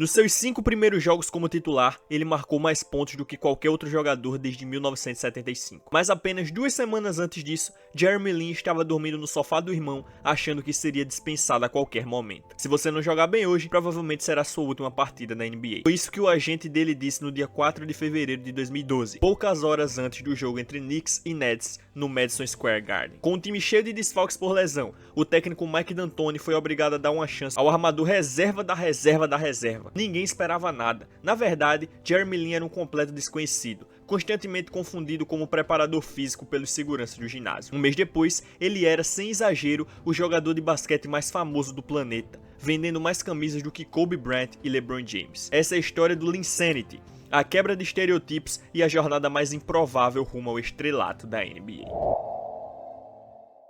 Nos seus 5 primeiros jogos como titular, ele marcou mais pontos do que qualquer outro jogador desde 1975. Mas apenas 2 semanas antes disso, Jeremy Lin estava dormindo no sofá do irmão, achando que seria dispensado a qualquer momento. Se você não jogar bem hoje, provavelmente será sua última partida na NBA. Foi isso que o agente dele disse no dia 4 de fevereiro de 2012, poucas horas antes do jogo entre Knicks e Nets no Madison Square Garden. Com um time cheio de desfalques por lesão, o técnico Mike D'Antoni foi obrigado a dar uma chance ao armador reserva da reserva da reserva. Ninguém esperava nada. Na verdade, Jeremy Lin era um completo desconhecido, constantemente confundido como preparador físico pelos seguranças do ginásio. Um mês depois, ele era, sem exagero, o jogador de basquete mais famoso do planeta, vendendo mais camisas do que Kobe Bryant e LeBron James. Essa é a história do Linsanity, a quebra de estereotipos e a jornada mais improvável rumo ao estrelato da NBA.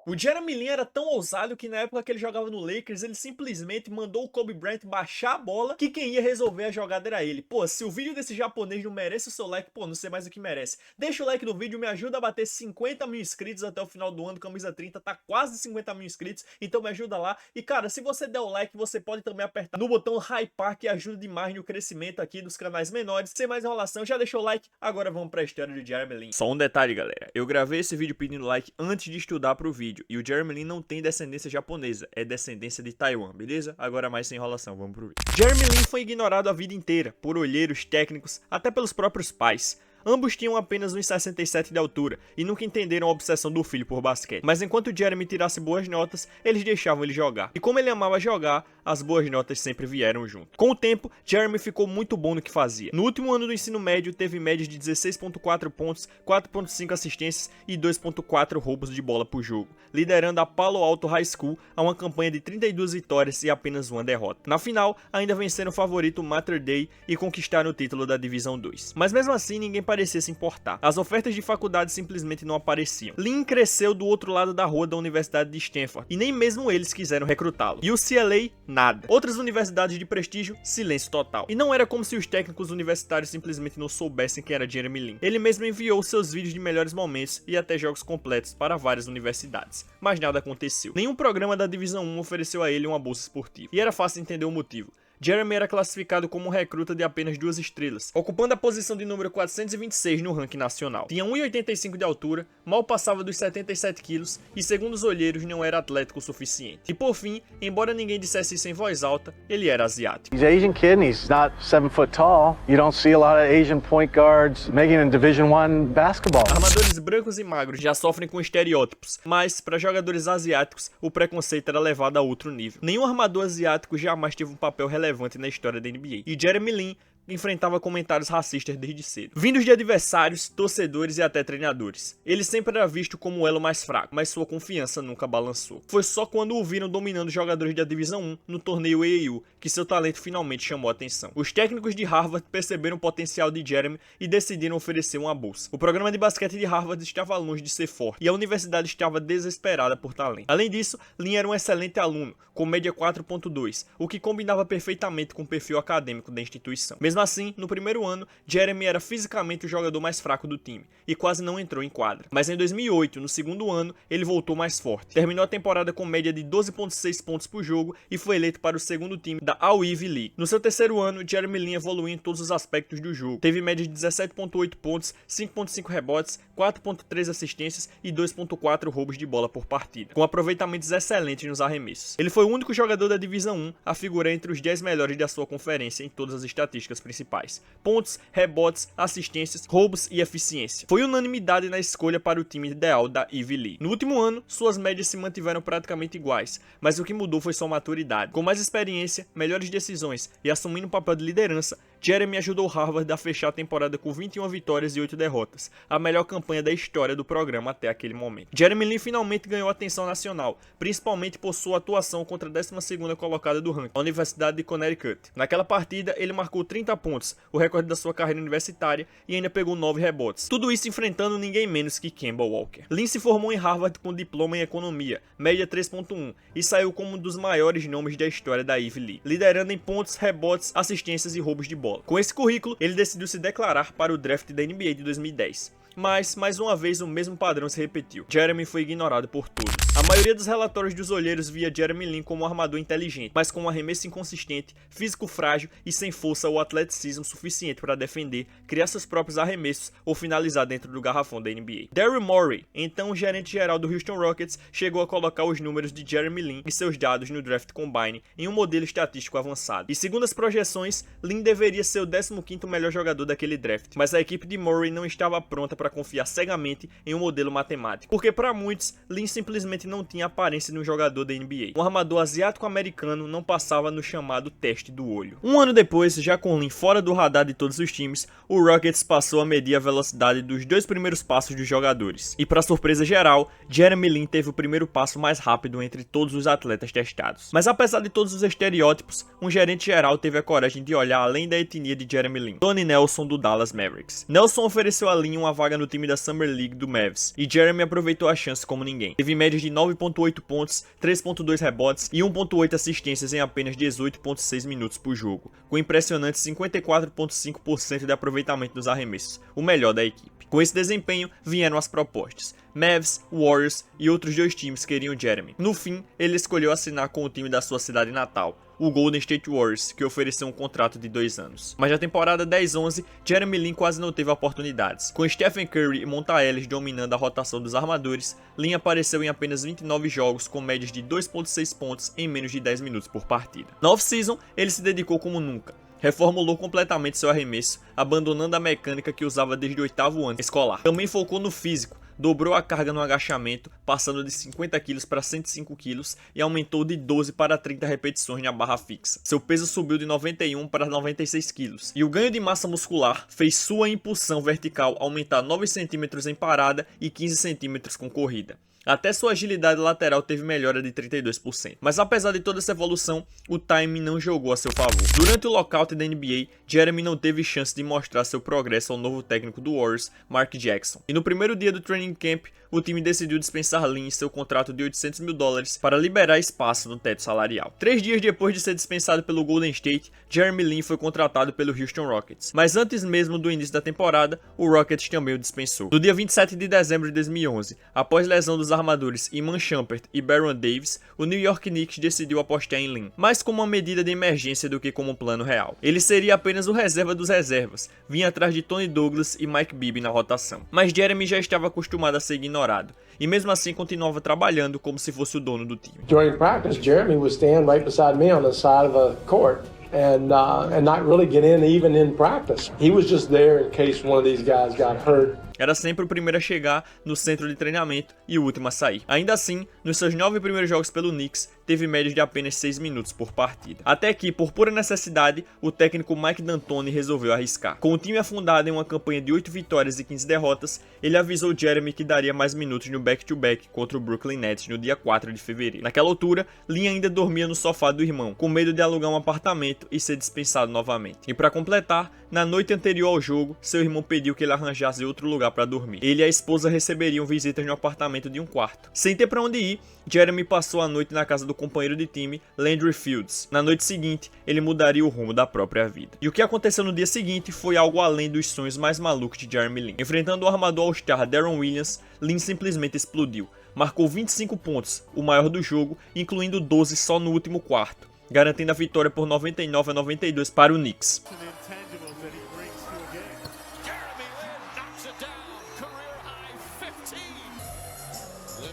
O Jeremy Lin era tão ousado que na época que ele jogava no Lakers, ele simplesmente mandou o Kobe Bryant baixar a bola, que quem ia resolver a jogada era ele. Pô, se o vídeo desse japonês não merece o seu like, pô, não sei mais o que merece. Deixa o like no vídeo, me ajuda a bater 50 mil inscritos até o final do ano, camisa 30 tá quase 50 mil inscritos, então me ajuda lá. E cara, se você der o like, você pode também apertar no botão hypar, que ajuda demais no crescimento aqui dos canais menores. Sem mais enrolação, já deixou o like? Agora vamos pra história de Jeremy Lin. Só um detalhe, galera, eu gravei esse vídeo pedindo like antes de estudar pro vídeo, e o Jeremy Lin não tem descendência japonesa, é descendência de Taiwan, beleza? Agora mais sem enrolação, vamos pro vídeo. Jeremy Lin foi ignorado a vida inteira, por olheiros, técnicos, até pelos próprios pais. Ambos tinham apenas 1,67 de altura e nunca entenderam a obsessão do filho por basquete. Mas enquanto Jeremy tirasse boas notas, eles deixavam ele jogar. E como ele amava jogar, as boas notas sempre vieram junto. Com o tempo, Jeremy ficou muito bom no que fazia. No último ano do ensino médio, teve médias de 16,4 pontos, 4,5 assistências e 2,4 roubos de bola por jogo, liderando a Palo Alto High School a uma campanha de 32 vitórias e apenas uma derrota. Na final, ainda venceram o favorito Mater Dei e conquistaram o título da Divisão 2. Mas mesmo assim, ninguém parecia se importar. As ofertas de faculdade simplesmente não apareciam. Lin cresceu do outro lado da rua da Universidade de Stanford e nem mesmo eles quiseram recrutá-lo. E o UCLA, nada. Outras universidades de prestígio, silêncio total. E não era como se os técnicos universitários simplesmente não soubessem quem era Jeremy Lin. Ele mesmo enviou seus vídeos de melhores momentos e até jogos completos para várias universidades. Mas nada aconteceu. Nenhum programa da Divisão 1 ofereceu a ele uma bolsa esportiva. E era fácil entender o motivo. Jeremy era classificado como um recruta de apenas 2 estrelas, ocupando a posição de número 426 no ranking nacional. Tinha 1,85 de altura, mal passava dos 77 quilos e, segundo os olheiros, não era atlético o suficiente. E por fim, embora ninguém dissesse isso em voz alta, ele era asiático. He's Asian kid and he's not 7 foot tall. You don't see a lot of Asian point guards making in Division I basketball. Armadores brancos e magros já sofrem com estereótipos, mas para jogadores asiáticos o preconceito era levado a outro nível. Nenhum armador asiático jamais teve um papel relevante na história da NBA. E Jeremy Lin enfrentava comentários racistas desde cedo, vindos de adversários, torcedores e até treinadores. Ele sempre era visto como o elo mais fraco, mas sua confiança nunca balançou. Foi só quando o viram dominando jogadores da Divisão 1 no torneio AAU que seu talento finalmente chamou a atenção. Os técnicos de Harvard perceberam o potencial de Jeremy e decidiram oferecer uma bolsa. O programa de basquete de Harvard estava longe de ser forte e a universidade estava desesperada por talento. Além disso, Lin era um excelente aluno, com média 4.2, o que combinava perfeitamente com o perfil acadêmico da instituição. Mesmo assim, no primeiro ano, Jeremy era fisicamente o jogador mais fraco do time e quase não entrou em quadra. Mas em 2008, no segundo ano, ele voltou mais forte. Terminou a temporada com média de 12,6 pontos por jogo e foi eleito para o segundo time da All-Ivy League. No seu terceiro ano, Jeremy Lin evoluiu em todos os aspectos do jogo. Teve média de 17,8 pontos, 5,5 rebotes, 4,3 assistências e 2,4 roubos de bola por partida, com aproveitamentos excelentes nos arremessos. Ele foi o único jogador da Divisão 1 a figurar entre os 10 melhores da sua conferência em todas as estatísticas principais: pontos, rebotes, assistências, roubos e eficiência. Foi unanimidade na escolha para o time ideal da Ivy League. No último ano, suas médias se mantiveram praticamente iguais, mas o que mudou foi sua maturidade. Com mais experiência, melhores decisões e assumindo um papel de liderança, Jeremy ajudou Harvard a fechar a temporada com 21 vitórias e 8 derrotas, a melhor campanha da história do programa até aquele momento. Jeremy Lin finalmente ganhou atenção nacional, principalmente por sua atuação contra a 12ª colocada do ranking, a Universidade de Connecticut. Naquela partida, ele marcou 30 pontos, o recorde da sua carreira universitária, e ainda pegou 9 rebotes. Tudo isso enfrentando ninguém menos que Kemba Walker. Lin se formou em Harvard com diploma em economia, média 3.1, e saiu como um dos maiores nomes da história da Ivy League, liderando em pontos, rebotes, assistências e roubos de bola. Com esse currículo, ele decidiu se declarar para o draft da NBA de 2010. Mas, mais uma vez, o mesmo padrão se repetiu. Jeremy foi ignorado por todos. A maioria dos relatórios dos olheiros via Jeremy Lin como um armador inteligente, mas com um arremesso inconsistente, físico frágil e sem força ou atleticismo suficiente para defender, criar seus próprios arremessos ou finalizar dentro do garrafão da NBA. Daryl Morey, então o gerente geral do Houston Rockets, chegou a colocar os números de Jeremy Lin e seus dados no Draft Combine em um modelo estatístico avançado. E segundo as projeções, Lin deveria ser o 15º melhor jogador daquele draft, mas a equipe de Morey não estava pronta para confiar cegamente em um modelo matemático, porque para muitos, Lin simplesmente não tinha a aparência de um jogador da NBA. Um armador asiático-americano não passava no chamado teste do olho. Um ano depois, já com Lin fora do radar de todos os times, o Rockets passou a medir a velocidade dos 2 primeiros passos dos jogadores. E para surpresa geral, Jeremy Lin teve o primeiro passo mais rápido entre todos os atletas testados. Mas apesar de todos os estereótipos, um gerente geral teve a coragem de olhar além da etnia de Jeremy Lin, Tony Nelson do Dallas Mavericks. Nelson ofereceu a Lin uma vaga no time da Summer League do Mavs, e Jeremy aproveitou a chance como ninguém. Teve médias de 9.8 pontos, 3.2 rebotes e 1.8 assistências em apenas 18.6 minutos por jogo, com impressionantes 54.5% de aproveitamento nos arremessos, o melhor da equipe. Com esse desempenho, vieram as propostas. Mavs, Warriors e outros 2 times queriam Jeremy. No fim, ele escolheu assinar com o time da sua cidade natal, o Golden State Warriors, que ofereceu um contrato de 2 anos. Mas na temporada 10-11, Jeremy Lin quase não teve oportunidades. Com Stephen Curry e Monta Ellis dominando a rotação dos armadores, Lin apareceu em apenas 29 jogos com médias de 2.6 pontos em menos de 10 minutos por partida. Na off-season, ele se dedicou como nunca. Reformulou completamente seu arremesso, abandonando a mecânica que usava desde o 8º ano escolar. Também focou no físico, dobrou a carga no agachamento, passando de 50 kg para 105 kg e aumentou de 12 para 30 repetições na barra fixa. Seu peso subiu de 91 para 96 kg. E o ganho de massa muscular fez sua impulsão vertical aumentar 9 cm em parada e 15 cm com corrida. Até sua agilidade lateral teve melhora de 32%. Mas apesar de toda essa evolução, o timing não jogou a seu favor. Durante o lockout da NBA, Jeremy não teve chance de mostrar seu progresso ao novo técnico do Warriors, Mark Jackson. E no primeiro dia do training camp, o time decidiu dispensar Lin em seu contrato de $800 mil para liberar espaço no teto salarial. 3 dias depois de ser dispensado pelo Golden State, Jeremy Lin foi contratado pelo Houston Rockets. Mas antes mesmo do início da temporada, o Rockets também o dispensou. No dia 27 de dezembro de 2011, após lesão dos armadores Iman Shumpert e Baron Davis, o New York Knicks decidiu apostar em Lin, mais como uma medida de emergência do que como um plano real. Ele seria apenas o reserva dos reservas, vinha atrás de Tony Douglas e Mike Bibby na rotação. Mas Jeremy já estava acostumado a ser ignorado, e mesmo assim continuava trabalhando como se fosse o dono do time. During practice, Jeremy would stand right beside me on the side of the court and not really get in even in practice. He was just there in case one of these guys got hurt. Era sempre o primeiro a chegar no centro de treinamento e o último a sair. Ainda assim, nos seus 9 primeiros jogos pelo Knicks, teve médias de apenas 6 minutos por partida. Até que, por pura necessidade, o técnico Mike D'Antoni resolveu arriscar. Com o time afundado em uma campanha de 8 vitórias e 15 derrotas, ele avisou Jeremy que daria mais minutos no back-to-back contra o Brooklyn Nets no dia 4 de fevereiro. Naquela altura, Lin ainda dormia no sofá do irmão, com medo de alugar um apartamento e ser dispensado novamente. E para completar, na noite anterior ao jogo, seu irmão pediu que ele arranjasse outro lugar para dormir. Ele e a esposa receberiam visitas no apartamento de um quarto. Sem ter para onde ir, Jeremy passou a noite na casa do companheiro de time, Landry Fields. Na noite seguinte, ele mudaria o rumo da própria vida. E o que aconteceu no dia seguinte foi algo além dos sonhos mais malucos de Jeremy Lin. Enfrentando o armador All-Star Deron Williams, Lin simplesmente explodiu. Marcou 25 pontos, o maior do jogo, incluindo 12 só no último quarto, garantindo a vitória por 99-92 para o Knicks.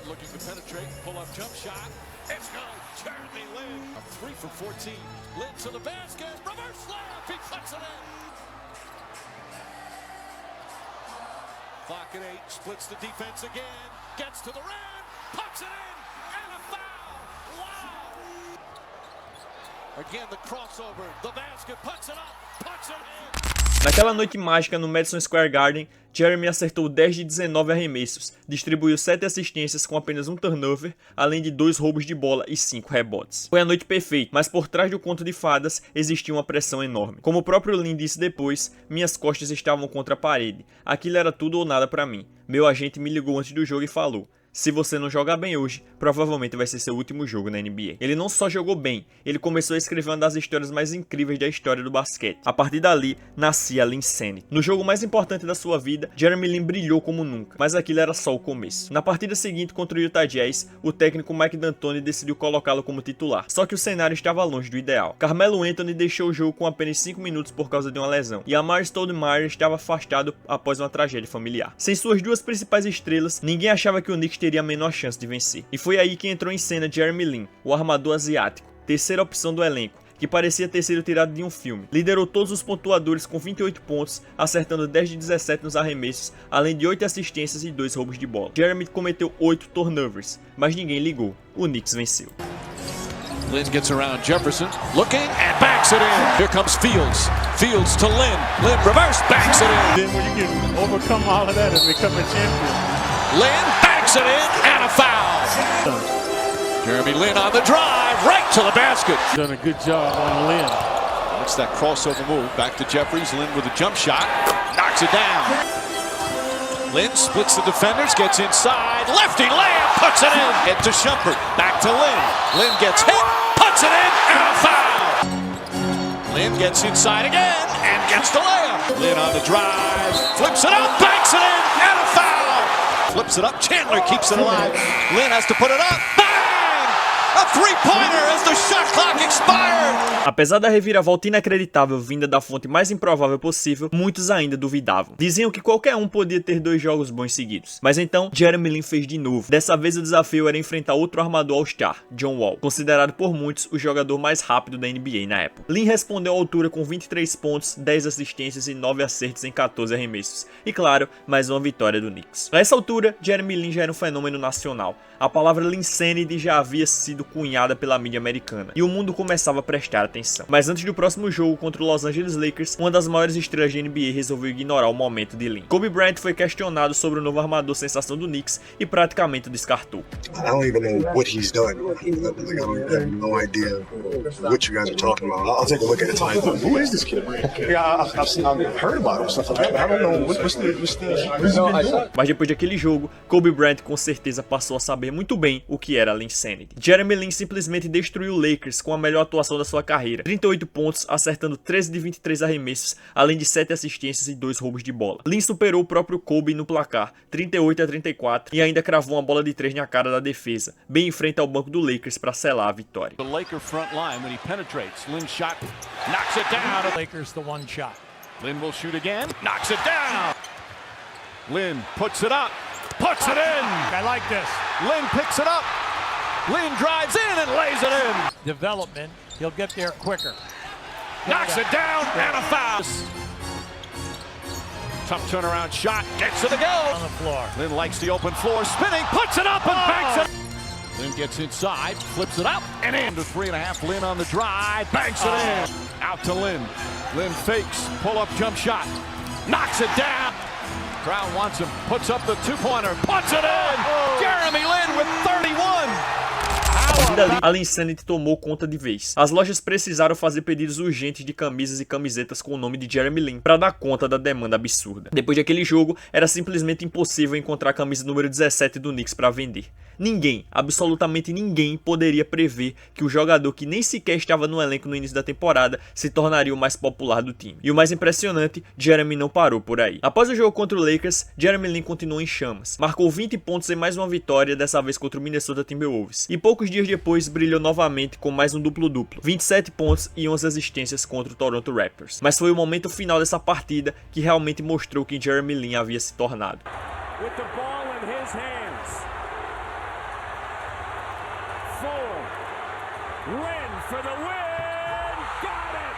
Looking to penetrate, pull-up jump shot. It's good. Jeremy Lin, a 3 for 14. Lin to the basket, reverse layup. He puts it in. Clock at 8, splits the defense again. Gets to the rim, puts it in, and a foul. Wow. Again, the crossover, the basket, puts it up, puts it in. Naquela noite mágica no Madison Square Garden, Jeremy acertou 10 de 19 arremessos, distribuiu 7 assistências com apenas um turnover, além de 2 roubos de bola e 5 rebotes. Foi a noite perfeita, mas por trás do conto de fadas existia uma pressão enorme. Como o próprio Lin disse depois, minhas costas estavam contra a parede. Aquilo era tudo ou nada para mim. Meu agente me ligou antes do jogo e falou: se você não jogar bem hoje, provavelmente vai ser seu último jogo na NBA. Ele não só jogou bem, ele começou a escrever uma das histórias mais incríveis da história do basquete. A partir dali, nascia a Linsanity. No jogo mais importante da sua vida, Jeremy Lin brilhou como nunca, mas aquilo era só o começo. Na partida seguinte contra o Utah Jazz, o técnico Mike D'Antoni decidiu colocá-lo como titular, só que o cenário estava longe do ideal. Carmelo Anthony deixou o jogo com apenas 5 minutos por causa de uma lesão, e Amar'e Stoudemire estava afastado após uma tragédia familiar. Sem suas duas principais estrelas, ninguém achava que o Knicks teria a menor chance de vencer. E foi aí que entrou em cena Jeremy Lin, o armador asiático, terceira opção do elenco, que parecia ter sido tirado de um filme. Liderou todos os pontuadores com 28 pontos, acertando 10 de 17 nos arremessos, além de 8 assistências e 2 roubos de bola. Jeremy cometeu 8 turnovers, mas ninguém ligou. O Knicks venceu. Lin gets around Jefferson, looking and banks it in. Here comes Fields. Fields to Lin. Lin reverse, banks it in. Then when you can overcome all of that and become a champion. Lin banks it in and a foul. Jeremy Lin on the drive, right to the basket. Done a good job on Lin. It's that crossover move. Back to Jeffries. Lin with a jump shot. Knocks it down. Lin splits the defenders, gets inside. Lefty layup, puts it in. Head to Shumpert. Back to Lin. Lin gets hit, puts it in, and a foul. Lin gets inside again and gets the layup. Lin on the drive. Flips it up, banks it in, and a foul. Flips it up. Chandler keeps it alive. Lin has to put it up. A three-pointer as the shot clock expired. Apesar da reviravolta inacreditável vinda da fonte mais improvável possível, muitos ainda duvidavam. Diziam que qualquer um podia ter 2 jogos bons seguidos. Mas então, Jeremy Lin fez de novo. Dessa vez o desafio era enfrentar outro armador All-Star, John Wall, considerado por muitos o jogador mais rápido da NBA na época. Lin respondeu à altura com 23 pontos, 10 assistências e 9 acertos em 14 arremessos. E claro, mais uma vitória do Knicks. A essa altura, Jeremy Lin já era um fenômeno nacional. A palavra Linsanity já havia sido cunhada pela mídia americana, e o mundo começava a prestar atenção. Mas antes do próximo jogo contra o Los Angeles Lakers, uma das maiores estrelas da NBA resolveu ignorar o momento de Lin. Kobe Bryant foi questionado sobre o novo armador sensação do Knicks e praticamente o descartou. I don't even know what he's done. Like, I have no idea what you guys are talking about. I'll take a look at it tonight. Who is this kid? Yeah, I've heard about him, stuff like that, but I don't know what's the Mas depois daquele jogo, Kobe Bryant com certeza passou a saber muito bem o que era Linsanity. Jeremy Lin simplesmente destruiu o Lakers com a melhor atuação da sua carreira. 38 pontos, acertando 13 de 23 arremessos, além de 7 assistências e 2 roubos de bola. Lin superou o próprio Kobe no placar, 38-34, e ainda cravou uma bola de 3 na cara da defesa, bem em frente ao banco do Lakers para selar a vitória. The Laker front line when he penetrates. Lin shot, knocks it down. Lakers the one shot. Lin will shoot again, knocks it down. Lin puts it up, puts it in. I like this. Lin picks it up. Lin drives in and lays it in. Development, he'll get there quicker. Knocks it down and a foul. Tough turnaround shot, gets to the goal. On the floor. Lin likes the open floor, spinning, puts it up and banks it. Lin gets inside, flips it up and in to 3.5. Lin on the drive, banks it in. Out to Lin. Lin fakes, pull-up jump shot, knocks it down. Crowd wants him, puts up the two-pointer, puts it in. Jeremy Lin with 31. A Linsanity tomou conta de vez. As lojas precisaram fazer pedidos urgentes de camisas e camisetas com o nome de Jeremy Lin para dar conta da demanda absurda. Depois daquele jogo, era simplesmente impossível encontrar a camisa número 17 do Knicks para vender. Ninguém, absolutamente ninguém, poderia prever que o jogador que nem sequer estava no elenco no início da temporada se tornaria o mais popular do time. E o mais impressionante, Jeremy não parou por aí. Após o jogo contra o Lakers, Jeremy Lin continuou em chamas. Marcou 20 pontos em mais uma vitória, dessa vez contra o Minnesota Timberwolves. E poucos dias depois, brilhou novamente com mais um duplo-duplo. 27 pontos e 11 assistências contra o Toronto Raptors. Mas foi o momento final dessa partida que realmente mostrou quem Jeremy Lin havia se tornado. With the ball in his hands. Lin for the win! Got it!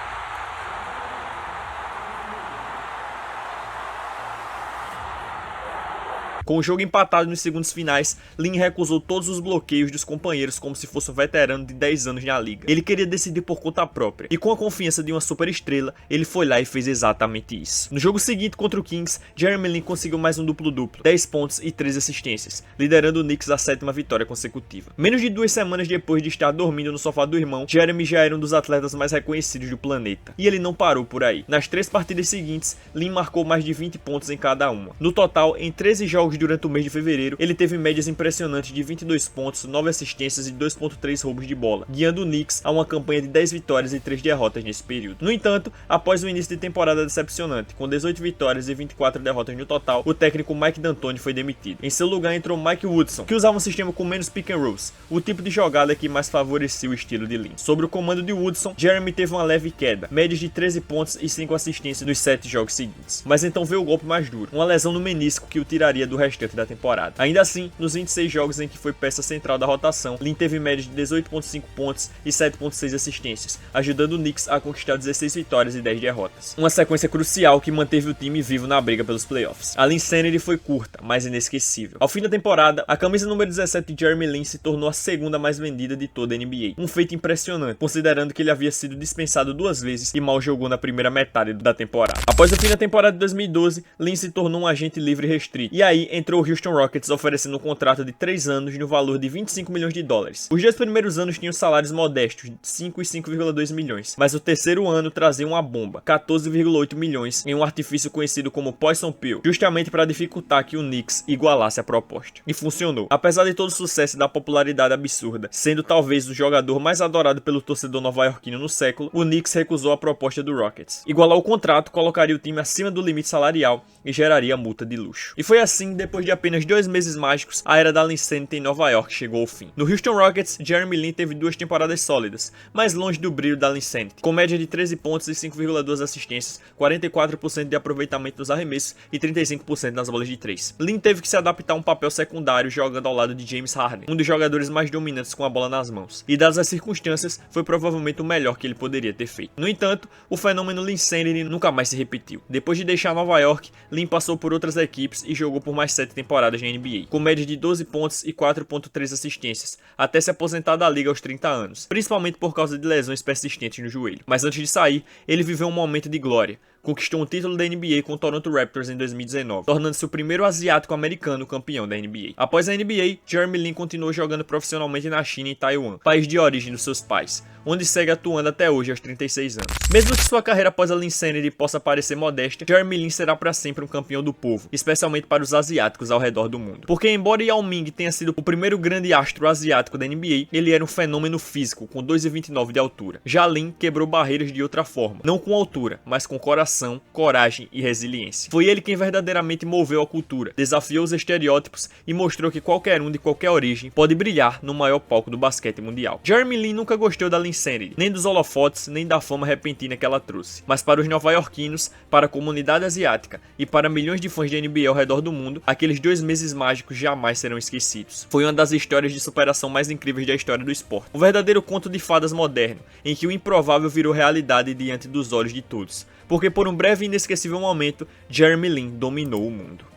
Com o jogo empatado nos segundos finais, Lin recusou todos os bloqueios dos companheiros como se fosse um veterano de 10 anos na liga. Ele queria decidir por conta própria, e com a confiança de uma superestrela, ele foi lá e fez exatamente isso. No jogo seguinte contra o Kings, Jeremy Lin conseguiu mais um duplo-duplo, 10 pontos e 3 assistências, liderando o Knicks à 7ª vitória consecutiva. Menos de 2 semanas depois de estar dormindo no sofá do irmão, Jeremy já era um dos atletas mais reconhecidos do planeta. E ele não parou por aí. Nas 3 partidas seguintes, Lin marcou mais de 20 pontos em cada uma. No total, em 13 jogos durante o mês de fevereiro, ele teve médias impressionantes de 22 pontos, 9 assistências e 2.3 roubos de bola, guiando o Knicks a uma campanha de 10 vitórias e 3 derrotas nesse período. No entanto, após o início de temporada decepcionante, com 18 vitórias e 24 derrotas no total, o técnico Mike D'Antoni foi demitido. Em seu lugar entrou Mike Woodson, que usava um sistema com menos pick and rolls, o tipo de jogada que mais favorecia o estilo de Lin. Sob o comando de Woodson, Jeremy teve uma leve queda, médias de 13 pontos e 5 assistências nos 7 jogos seguintes. Mas então veio o golpe mais duro, uma lesão no menisco que o tiraria do restante da temporada. Ainda assim, nos 26 jogos em que foi peça central da rotação, Lin teve média de 18.5 pontos e 7.6 assistências, ajudando o Knicks a conquistar 16 vitórias e 10 derrotas. Uma sequência crucial que manteve o time vivo na briga pelos playoffs. A Linsanity foi curta, mas inesquecível. Ao fim da temporada, a camisa número 17 de Jeremy Lin se tornou a segunda mais vendida de toda a NBA. Um feito impressionante, considerando que ele havia sido dispensado 2 vezes e mal jogou na primeira metade da temporada. Após o fim da temporada de 2012, Lin se tornou um agente livre restrito. E aí entrou o Houston Rockets oferecendo um contrato de 3 anos no valor de 25 milhões de dólares. Os 2 primeiros anos tinham salários modestos de 5 e 5,2 milhões, mas o terceiro ano trazia uma bomba, 14,8 milhões em um artifício conhecido como Poison Pill, justamente para dificultar que o Knicks igualasse a proposta. E funcionou. Apesar de todo o sucesso e da popularidade absurda, sendo talvez o jogador mais adorado pelo torcedor nova-iorquino no século, o Knicks recusou a proposta do Rockets. Igualar o contrato colocaria o time acima do limite salarial e geraria multa de luxo. E foi assim, depois de apenas 2 meses mágicos, a era da Linsanity em Nova York chegou ao fim. No Houston Rockets, Jeremy Lin teve 2 temporadas sólidas, mas longe do brilho da Linsanity, com média de 13 pontos e 5,2 assistências, 44% de aproveitamento nos arremessos e 35% nas bolas de 3. Lin teve que se adaptar a um papel secundário jogando ao lado de James Harden, um dos jogadores mais dominantes com a bola nas mãos, e dadas as circunstâncias, foi provavelmente o melhor que ele poderia ter feito. No entanto, o fenômeno Linsanity nunca mais se repetiu. Depois de deixar Nova York, Lin passou por outras equipes e jogou por mais 7 temporadas na NBA, com média de 12 pontos e 4.3 assistências, até se aposentar da liga aos 30 anos, principalmente por causa de lesões persistentes no joelho. Mas antes de sair, ele viveu um momento de glória. Conquistou um título da NBA com o Toronto Raptors em 2019, tornando-se o primeiro asiático-americano campeão da NBA. Após a NBA, Jeremy Lin continuou jogando profissionalmente na China e Taiwan, país de origem dos seus pais, onde segue atuando até hoje aos 36 anos. Mesmo que sua carreira após a Linsanity possa parecer modesta, Jeremy Lin será para sempre um campeão do povo, especialmente para os asiáticos ao redor do mundo. Porque embora Yao Ming tenha sido o primeiro grande astro asiático da NBA, ele era um fenômeno físico, com 2,29 de altura. Já Lin quebrou barreiras de outra forma, não com altura, mas com coração, coragem e resiliência. Foi ele quem verdadeiramente moveu a cultura, desafiou os estereótipos e mostrou que qualquer um de qualquer origem pode brilhar no maior palco do basquete mundial. Jeremy Lin nunca gostou da Linsanity, nem dos holofotes, nem da fama repentina que ela trouxe. Mas para os nova-iorquinos, para a comunidade asiática e para milhões de fãs de NBA ao redor do mundo, aqueles 2 meses mágicos jamais serão esquecidos. Foi uma das histórias de superação mais incríveis da história do esporte. Um verdadeiro conto de fadas moderno, em que o improvável virou realidade diante dos olhos de todos. Porque por um breve e inesquecível momento, Jeremy Lin dominou o mundo.